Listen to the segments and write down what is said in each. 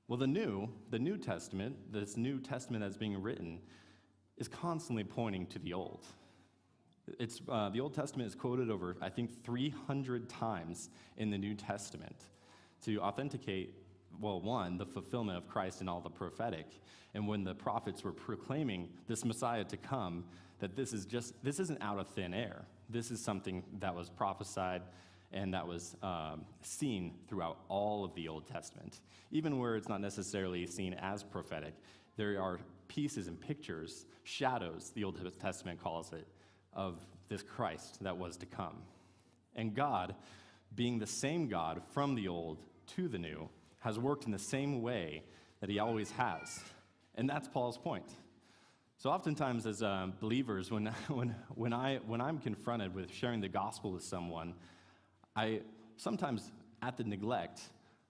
Well, the New Testament, this New Testament that's being written, is constantly pointing to the Old. The Old Testament is quoted over, I think, 300 times in the New Testament to authenticate, well, one, the fulfillment of Christ in all the prophetic, and when the prophets were proclaiming this Messiah to come, that this isn't out of thin air. This is something that was prophesied and that was seen throughout all of the Old Testament. Even where it's not necessarily seen as prophetic, there are pieces and pictures, shadows, the Old Testament calls it, of this Christ that was to come. And God, being the same God from the Old to the New, has worked in the same way that he always has. And that's Paul's point. So oftentimes as believers, when I'm confronted with sharing the gospel with someone, I sometimes, at the neglect,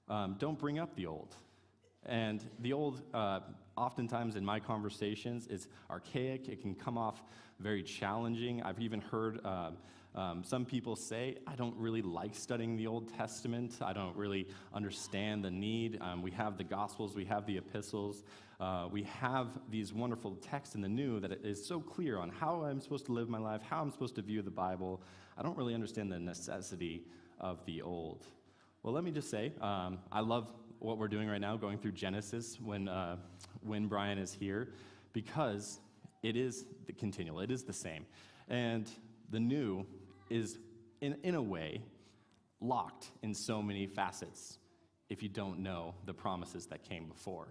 don't bring up the Old. And the Old, oftentimes in my conversations, is archaic. It can come off very challenging. I've even heard some people say, I don't really like studying the Old Testament. I don't really understand the need. We have the Gospels. We have the epistles. We have these wonderful texts in the New that is so clear on how I'm supposed to live my life, how I'm supposed to view the Bible. I don't really understand the necessity of the Old. Well, let me just say, I love what we're doing right now, going through Genesis when Brian is here, because it is the continual, it is the same. And the new is, in a way, locked in so many facets if you don't know the promises that came before.